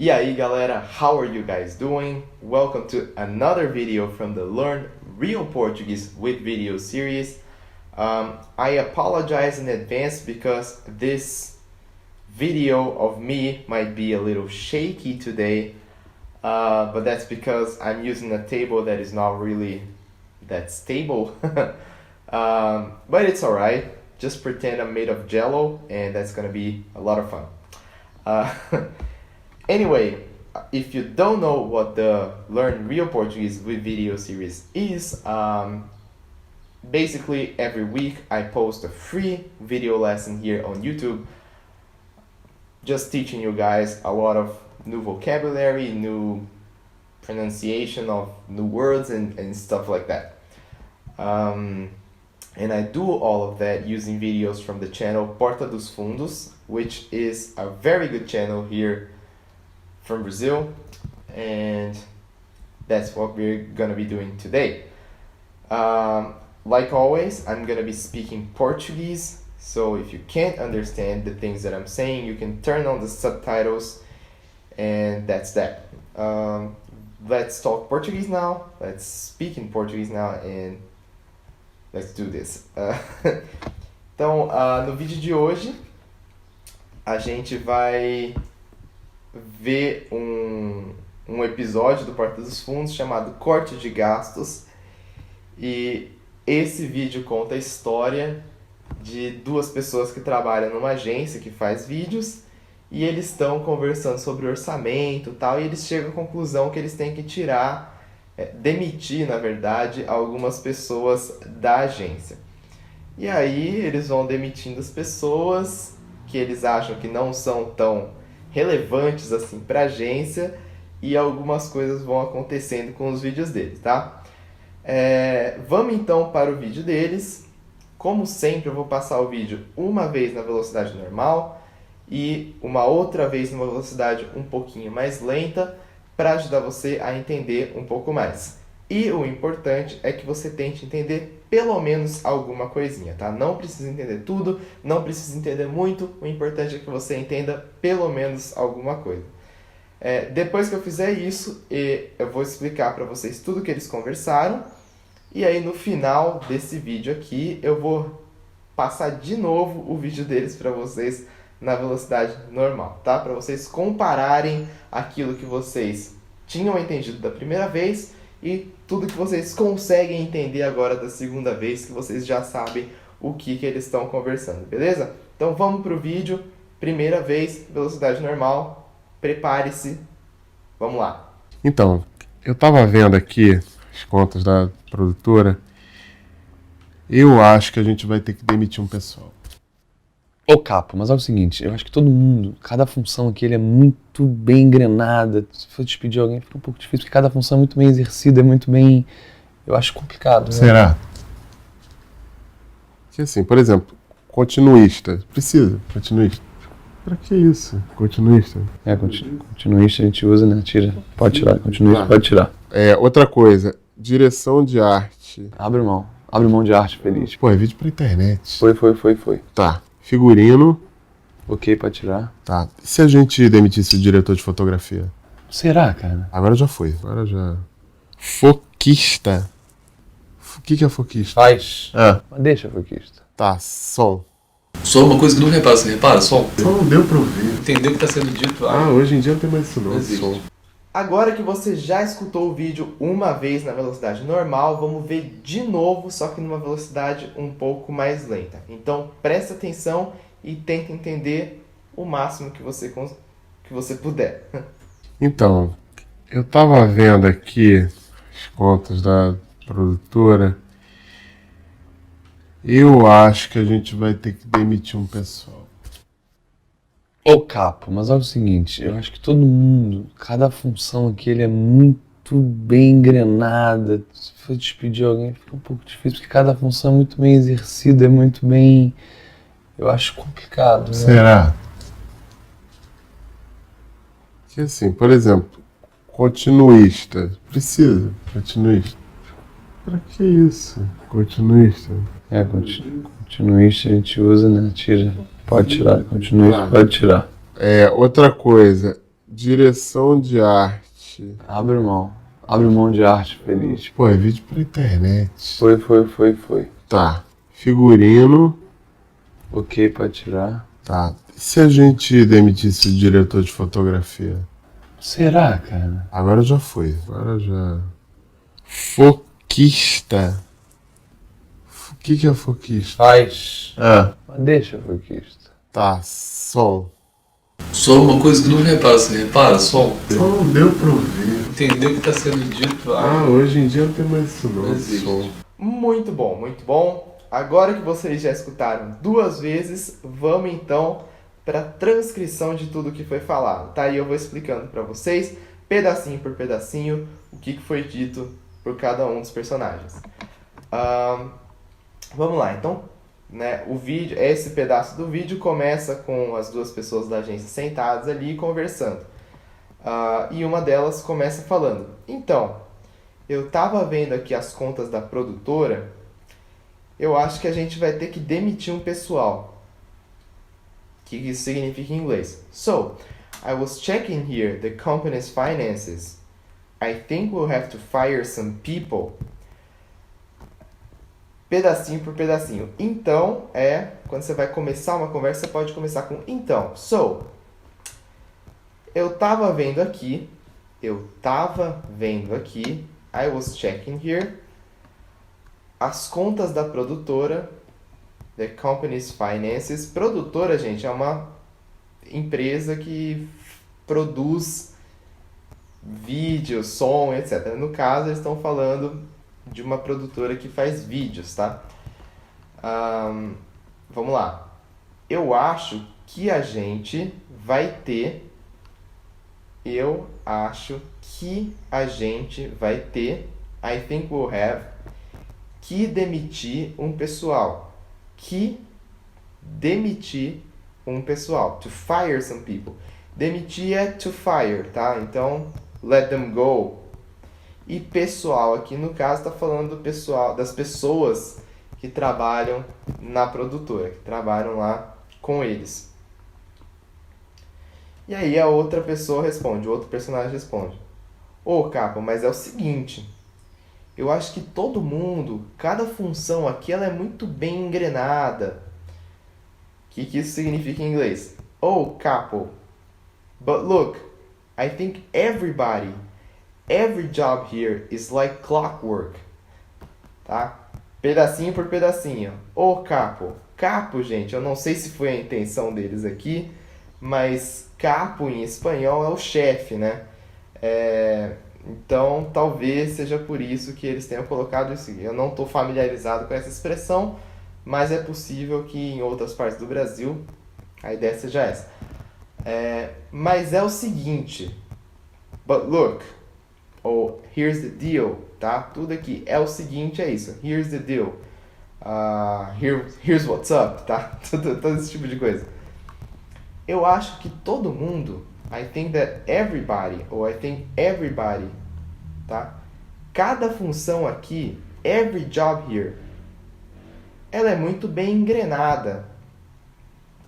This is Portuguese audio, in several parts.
E aí galera, how are you guys doing? Welcome to another video from the Learn Real Portuguese with Video series. I apologize in advance because this video of me might be a little shaky today, but that's because I'm using a table that is not really that stable. But it's alright, just pretend I'm made of jello and that's gonna be a lot of fun. Anyway, if you don't know what the Learn Real Portuguese with Video series is, basically every week I post a free video lesson here on YouTube, just teaching you guys a lot of new vocabulary, new pronunciation of new words and stuff like that. And I do all of that using videos from the channel Porta dos Fundos, which is a very good channel here from Brazil, and that's what we're gonna be doing today. Like always, I'm gonna be speaking Portuguese, so if you can't understand the things that I'm saying, you can turn on the subtitles, and that's that. Let's talk Portuguese now, let's speak in Portuguese now, and let's do this. Então, no vídeo de hoje, a gente vai ver um episódio do Porta dos Fundos chamado Corte de Gastos, e esse vídeo conta a história de duas pessoas que trabalham numa agência que faz vídeos e eles estão conversando sobre orçamento e tal, e eles chegam à conclusão que eles têm que demitir, na verdade, algumas pessoas da agência. E aí eles vão demitindo as pessoas que eles acham que não são tão relevantes assim para a agência, e algumas coisas vão acontecendo com os vídeos deles, tá? Vamos então para o vídeo deles. Como sempre, eu vou passar o vídeo uma vez na velocidade normal e uma outra vez numa velocidade um pouquinho mais lenta, para ajudar você a entender um pouco mais. E o importante é que você tente entender pelo menos alguma coisinha, tá? Não precisa entender tudo, não precisa entender muito, o importante é que você entenda pelo menos alguma coisa. Depois que eu fizer isso, eu vou explicar para vocês tudo que eles conversaram, e aí no final desse vídeo aqui, eu vou passar de novo o vídeo deles para vocês na velocidade normal, tá? Para vocês compararem aquilo que vocês tinham entendido da primeira vez e tudo que vocês conseguem entender agora da segunda vez, que vocês já sabem o que eles estão conversando, beleza? Então vamos pro vídeo, primeira vez, velocidade normal, prepare-se, vamos lá. Então, eu tava vendo aqui as contas da produtora, eu acho que a gente vai ter que demitir um pessoal. Ô Capo, mas olha o seguinte, eu acho que todo mundo, cada função aqui ele é muito bem engrenada. Se for despedir alguém fica um pouco difícil, porque cada função é muito bem exercida, é muito bem... Eu acho complicado, né? Será? Que assim, por exemplo, continuista. Precisa, continuista. Pra que isso? Continuista? Continuista a gente usa, né? Tira. Pode tirar, continuista pode tirar. Outra coisa, direção de arte. Abre mão de arte, feliz. Pô, é vídeo pra internet. Foi. Tá. Figurino. Ok, pode tirar. Tá. E se a gente demitisse o diretor de fotografia? Será, cara? Agora já foi. Foquista. O que é foquista? Faz. Mas deixa, foquista. Tá, som. Só uma coisa que não repara, você repara? Som. Não deu pra ouvir. Entendeu o que está sendo dito? Hoje em dia não tem mais isso não. Não existe. Som. Agora que você já escutou o vídeo uma vez na velocidade normal, vamos ver de novo, só que numa velocidade um pouco mais lenta. Então presta atenção e tenta entender o máximo que você puder. Então, eu tava vendo aqui as contas da produtora, eu acho que a gente vai ter que demitir um pessoal. Ô Capo, mas olha o seguinte, eu acho que todo mundo, cada função aqui ele é muito bem engrenada. Se for despedir alguém fica um pouco difícil, porque cada função é muito bem exercida, é muito bem... Eu acho complicado, né? Será? Que assim, por exemplo, continuista. Precisa, continuista. Pra que isso? Continuista. Continuista a gente usa, né? Tira. Pode tirar, continuista pode tirar. Outra coisa, Direção de arte. Abre mão. Abre mão de arte feliz. Pô, é vídeo pra internet. Foi. Tá. Figurino. Ok pra tirar. Tá. E se a gente demitisse o diretor de fotografia? Será, cara? Agora já foi. Agora já. Foquista. O que é foquista? Faz. Ah, Mas deixa, foquista. tá. Som. Só uma coisa que nunca repara, você repara, som. Não deu pra ouvir. Entendeu o que está sendo dito? Hoje em dia não tem mais isso não. Não existe. Som. Muito bom, muito bom. Agora que vocês já escutaram 2 vezes, vamos então para a transcrição de tudo que foi falado, tá? E eu vou explicando para vocês, pedacinho por pedacinho, o que foi dito por cada um dos personagens. Vamos lá, então, né? O vídeo, esse pedaço do vídeo começa com as 2 pessoas da agência sentadas ali conversando. E uma delas começa falando: então, eu tava vendo aqui as contas da produtora, eu acho que a gente vai ter que demitir um pessoal. O que isso significa em inglês? So, I was checking here the company's finances. I think we'll have to fire some people. Pedacinho por pedacinho. Então, quando você vai começar uma conversa, você pode começar com então. So, eu tava vendo aqui, I was checking here, as contas da produtora, the company's finances. Produtora, gente, é uma empresa que produz vídeo, som, etc. No caso, eles estão falando de uma produtora que faz vídeos, tá? Vamos lá. Eu acho que a gente vai ter I think we'll have que demitir um pessoal. To fire some people. Demitir é to fire, tá? Então, let them go. E pessoal aqui no caso está falando do pessoal, das pessoas que trabalham na produtora, que trabalham lá com eles. E aí a outra pessoa responde, o outro personagem responde: Ô, capa, mas é o seguinte, eu acho que todo mundo, cada função aqui, ela é muito bem engrenada. O que isso significa em inglês? Oh, capo, but look, I think every job here is like clockwork. Tá? Pedacinho por pedacinho. Ô, capo. Capo, gente, eu não sei se foi a intenção deles aqui, mas capo em espanhol é o chefe, né? Então, talvez seja por isso que eles tenham colocado isso. Eu não estou familiarizado com essa expressão, mas é possível que em outras partes do Brasil a ideia seja essa. Mas é o seguinte, but look, ou here's the deal, tá? Tudo aqui é o seguinte, é isso. Here's the deal. Here's what's up, tá? Todo esse tipo de coisa. Eu acho que todo mundo, I think that everybody, ou I think everybody, tá? Cada função aqui, every job here, ela é muito bem engrenada,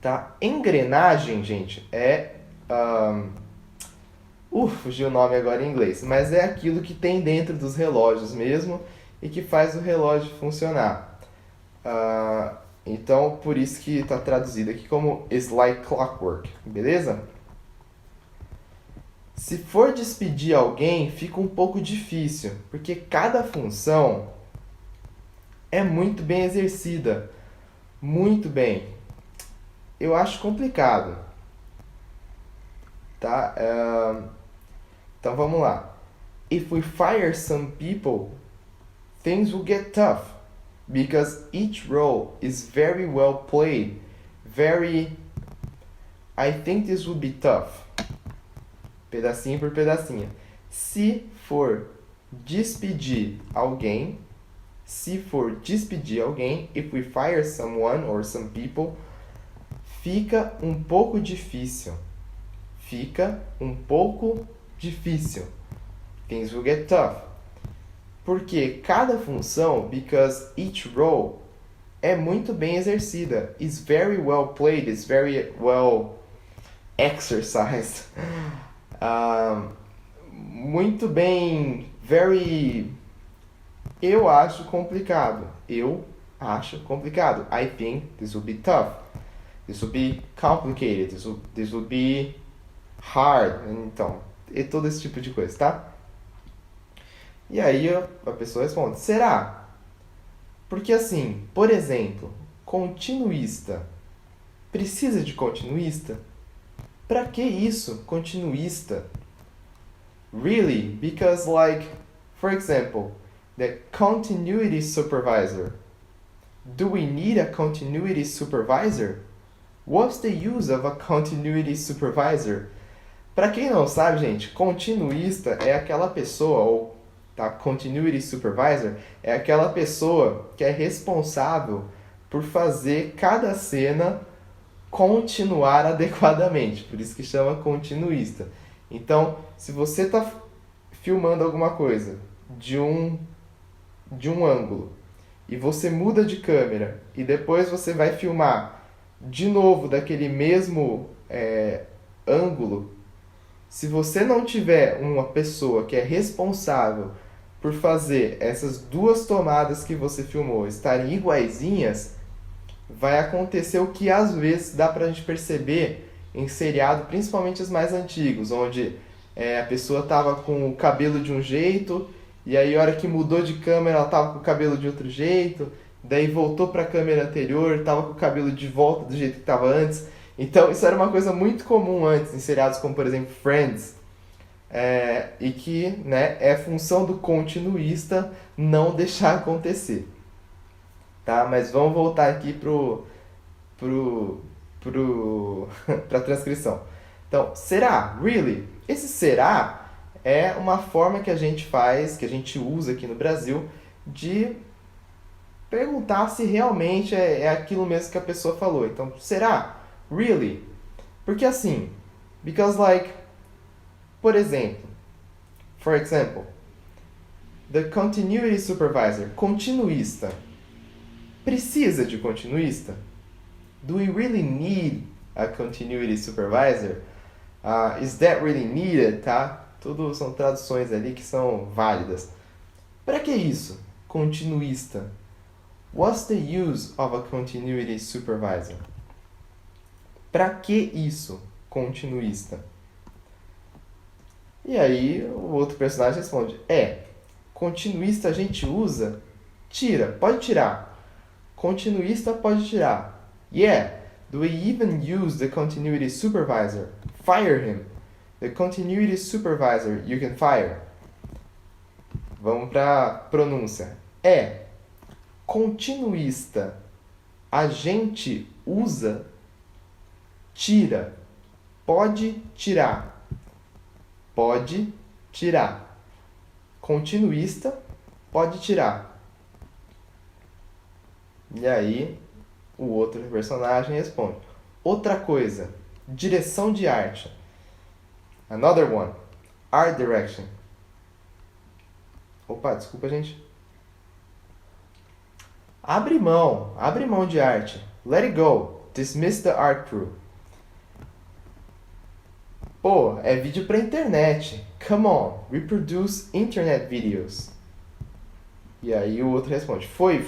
tá? Engrenagem, gente, fugiu o nome agora em inglês, mas é aquilo que tem dentro dos relógios mesmo e que faz o relógio funcionar. Então, por isso que está traduzido aqui como is like clockwork, beleza? Se for despedir alguém, fica um pouco difícil, porque cada função é muito bem exercida. Muito bem. Eu acho complicado. Tá? Então vamos lá. If we fire some people, things will get tough. Because each role is very well played. I think this will be tough. Pedacinho por pedacinho. Se for despedir alguém, if we fire someone or some people, fica um pouco difícil. Things will get tough. Porque cada função, because each role, é muito bem exercida. Is very well played, is very well exercised. Muito bem, eu acho complicado. Eu acho complicado. I think this will be tough. This will be complicated. This will be hard. Então, e todo esse tipo de coisa, tá? E aí a pessoa responde, será? Porque assim, por exemplo, continuista. Precisa de continuista? Pra que isso, continuista? Really? Because like, for example, the continuity supervisor. Do we need a continuity supervisor? What's the use of a continuity supervisor? Para quem não sabe, gente, continuista é aquela pessoa, ou tá, continuity supervisor é aquela pessoa que é responsável por fazer cada cena continuar adequadamente, por isso que chama continuista. Então, se você está filmando alguma coisa de um ângulo e você muda de câmera e depois você vai filmar de novo daquele mesmo ângulo, se você não tiver uma pessoa que é responsável por fazer essas duas tomadas que você filmou estarem iguaizinhas, vai acontecer o que às vezes dá pra gente perceber em seriado, principalmente os mais antigos, onde a pessoa tava com o cabelo de um jeito, e aí a hora que mudou de câmera ela tava com o cabelo de outro jeito, daí voltou pra câmera anterior, tava com o cabelo de volta do jeito que tava antes. Então isso era uma coisa muito comum antes, em seriados como por exemplo Friends, e que, né, é função do continuista não deixar acontecer. Tá? Mas vamos voltar aqui pra transcrição. Então, será? Really? Esse será é uma forma que a gente faz, que a gente usa aqui no Brasil, de perguntar se realmente é aquilo mesmo que a pessoa falou. Então, será? Really? Porque assim, because like, por exemplo, for example, the continuity supervisor, continuista, precisa de continuista? Do we really need a continuity supervisor? Is that really needed, tá? Tudo são traduções ali que são válidas. Para que isso? Continuista. What's the use of a continuity supervisor? Para que isso? Continuista. E aí o outro personagem responde, continuista a gente usa, tira, pode tirar. Continuista pode tirar. Yeah, do we even use the continuity supervisor? Fire him. The continuity supervisor you can fire. Vamos para pronúncia. Continuista a gente usa, tira. Pode tirar. Pode tirar. Continuista pode tirar. E aí o outro personagem responde, outra coisa, direção de arte. Another one, art direction. Opa, desculpa, gente. Abre mão de arte. Let it go. Dismiss the art crew. Pô, é vídeo pra internet. Come on, reproduce internet videos. E aí o outro responde, foi.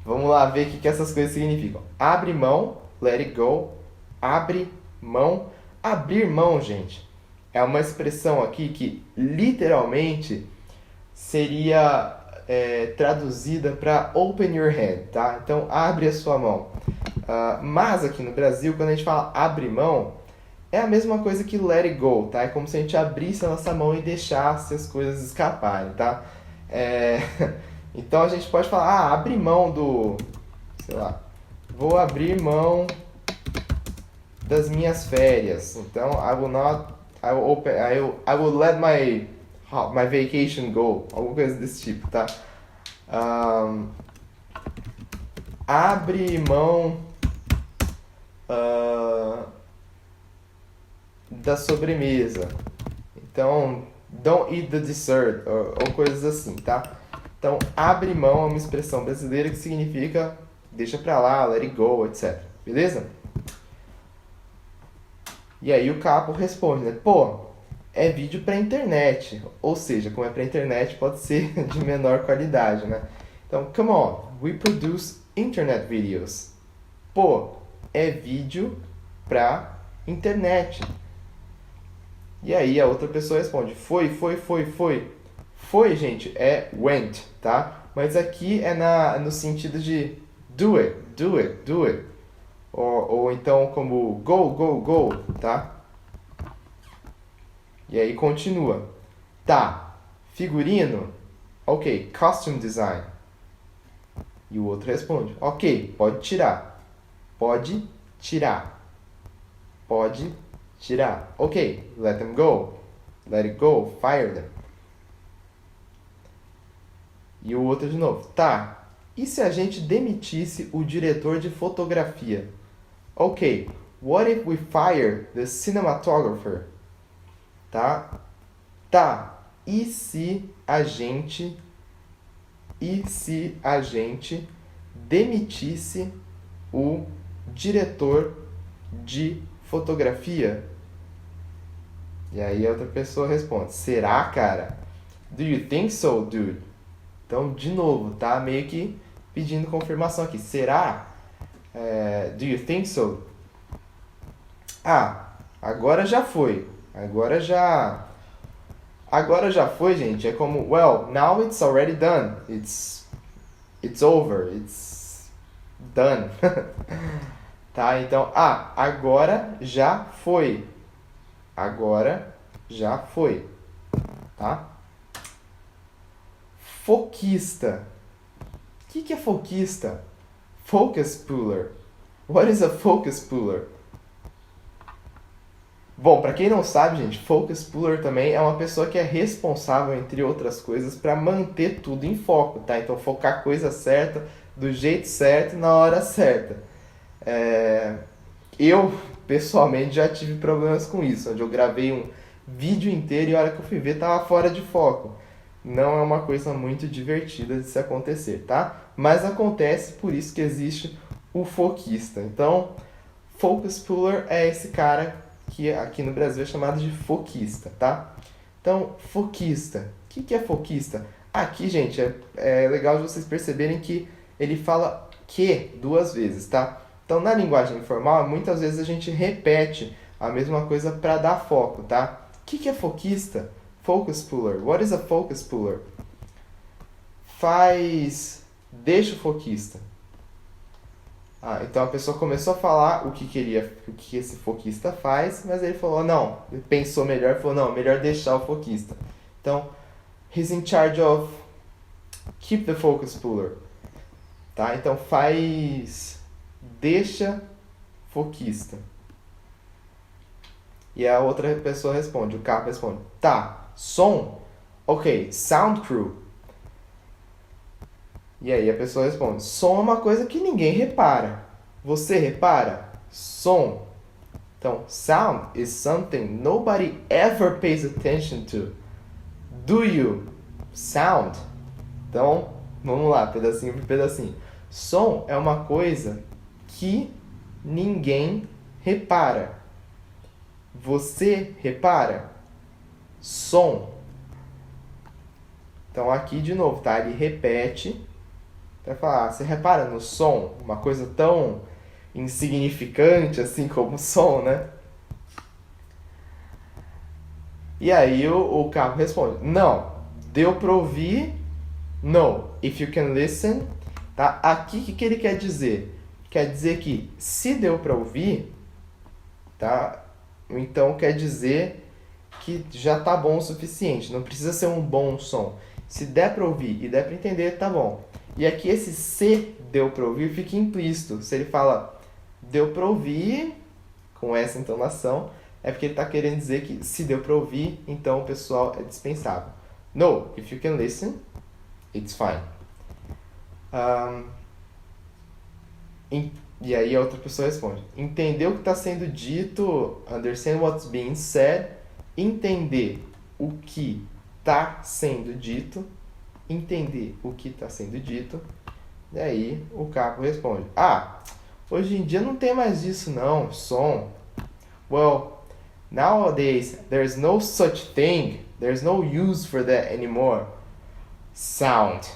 Vamos lá ver o que essas coisas significam. Abre mão, let it go. Abre mão. Abrir mão, gente, é uma expressão aqui que literalmente seria traduzida para open your hand, tá? Então, abre a sua mão. Mas aqui no Brasil, quando a gente fala abre mão, é a mesma coisa que let it go, tá? É como se a gente abrisse a nossa mão e deixasse as coisas escaparem, tá? Então a gente pode falar, abre mão do, sei lá, vou abrir mão das minhas férias. Então, I will let my vacation go. Alguma coisa desse tipo, tá? Abre mão da sobremesa. Então, don't eat the dessert, ou coisas assim, tá? Então, abre mão é uma expressão brasileira que significa deixa pra lá, let it go, etc. Beleza? E aí o capo responde, né? Pô, é vídeo pra internet. Ou seja, como é pra internet, pode ser de menor qualidade, né? Então, come on, we produce internet videos. Pô, é vídeo pra internet. E aí a outra pessoa responde, foi. Foi, gente, é went, tá? Mas aqui é no sentido de do it. Ou então como go, tá? E aí continua. Tá, figurino. Ok, costume design. E o outro responde, ok, pode tirar. Pode tirar. Ok, let them go. Let it go, fire them. E o outro de novo. Tá, e se a gente demitisse o diretor de fotografia? Ok, what if we fire the cinematographer? Tá, e se a gente demitisse o diretor de fotografia? E aí a outra pessoa responde, será, cara? Do you think so, dude? Então, de novo, tá meio que pedindo confirmação aqui. Será? Do you think so? Ah, agora já foi. Agora já foi, gente. É como, well, now it's already done. It's over. It's done. Tá? Então, agora já foi. Agora já foi. Tá? Foquista. O que é foquista? Focus puller. What is a focus puller? Bom, para quem não sabe, gente, focus puller também é uma pessoa que é responsável, entre outras coisas, para manter tudo em foco, tá? Então, focar a coisa certa, do jeito certo, na hora certa. Eu, pessoalmente, já tive problemas com isso, onde eu gravei um vídeo inteiro e a hora que eu fui ver estava fora de foco. Não é uma coisa muito divertida de se acontecer, tá? Mas acontece, por isso que existe o foquista. Então, focus puller é esse cara que aqui no Brasil é chamado de foquista, tá? Então, foquista. O que é foquista? Aqui, gente, é legal de vocês perceberem que ele fala que duas vezes, tá? Então, na linguagem informal, muitas vezes a gente repete a mesma coisa para dar foco, tá? O que é foquista? Focus puller. What is a focus puller? Deixa o foquista. Então a pessoa começou a falar o que esse foquista faz, mas ele falou, não, ele pensou melhor e falou, não, melhor deixar o foquista. Então, he's in charge of keep the focus puller. Tá? Então deixa foquista. E a outra pessoa responde, o capo responde, tá, som, ok, sound crew. E aí a pessoa responde, som é uma coisa que ninguém repara. Você repara? Som. Então, sound is something nobody ever pays attention to. Do you? Sound. Então, vamos lá, pedacinho por pedacinho. Som é uma coisa que ninguém repara. Você repara? Som. Então, aqui de novo, tá? Ele repete para falar, você repara no som? Uma coisa tão insignificante assim como o som, né? E aí o carro responde, não, deu para ouvir, no, if you can listen, tá? Aqui o que ele quer dizer? Quer dizer que se deu para ouvir, tá? Então quer dizer que já tá bom o suficiente, não precisa ser um bom som. Se der para ouvir e der para entender, tá bom. E aqui esse se deu para ouvir fica implícito. Se ele fala deu para ouvir com essa entonação, é porque ele está querendo dizer que se deu para ouvir, então o pessoal é dispensável. No, if you can listen, it's fine. E aí a outra pessoa responde, entender o que está sendo dito, understand what's being said, entender o que está sendo dito, entender o que está sendo dito, e aí o capo responde, hoje em dia não tem mais isso não, som. Well, Nowadays, there's no such thing. There's no use for that anymore. Sound.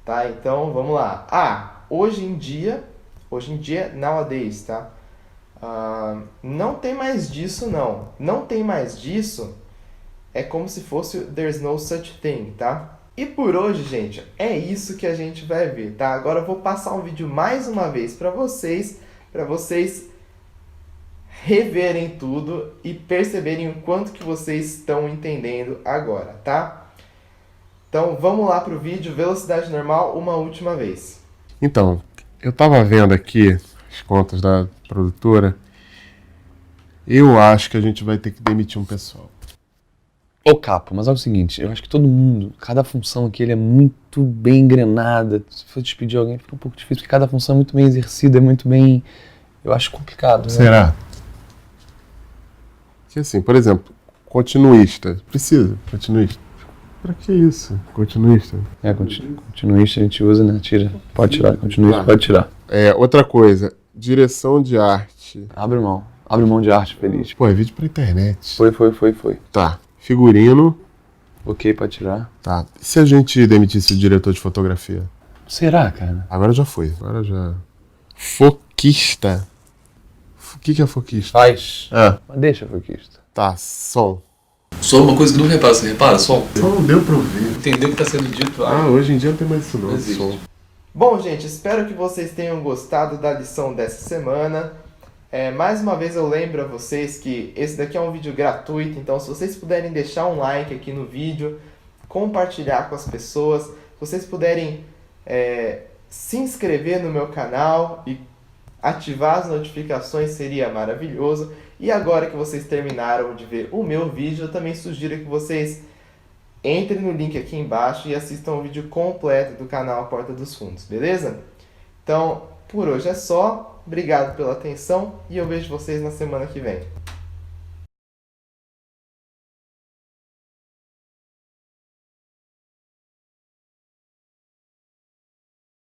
Tá? Então, vamos lá. Hoje em dia, nowadays, tá? Não tem mais disso, não. Não tem mais disso é como se fosse there's no such thing, tá? E por hoje, gente, é isso que a gente vai ver, tá? Agora eu vou passar um vídeo mais uma vez para vocês reverem tudo e perceberem o quanto que vocês estão entendendo agora, tá? Então vamos lá pro vídeo, velocidade normal, uma última vez. Então, eu tava vendo aqui as contas da produtora. Eu acho que a gente vai ter que demitir um pessoal. Ô Capo, mas é o seguinte, eu acho que todo mundo, cada função aqui ele é muito bem engrenada. Se for despedir alguém fica um pouco difícil, porque cada função é muito bem exercida, é muito bem... Eu acho complicado, né? Será? Que assim, por exemplo, continuista. Precisa, continuista. Pra que isso? Continuista. Continuista a gente usa, né? Tira. Pode tirar, continuista pode tirar. Outra coisa, direção de arte. Abre mão de arte, feliz. Pô, é vídeo pra internet. Foi. Tá. Figurino. Ok, pode tirar. Tá. E se a gente demitisse o diretor de fotografia? Será, cara? Agora já foi. Agora já. Foquista. O que é foquista? Faz. Ah, Mas deixa, foquista. tá. Som. Só uma coisa que não repara, você repara? Som. Só não deu pra ouvir. Entendeu o que está sendo dito? Hoje em dia não tem mais isso não. Não existe. Som. Bom, gente, espero que vocês tenham gostado da lição dessa semana. Mais uma vez eu lembro a vocês que esse daqui é um vídeo gratuito, então se vocês puderem deixar um like aqui no vídeo, compartilhar com as pessoas, se vocês puderem se inscrever no meu canal e ativar as notificações seria maravilhoso. E agora que vocês terminaram de ver o meu vídeo, eu também sugiro que vocês entrem no link aqui embaixo e assistam o vídeo completo do canal Porta dos Fundos, beleza? Então, por hoje é só. Obrigado pela atenção e eu vejo vocês na semana que vem.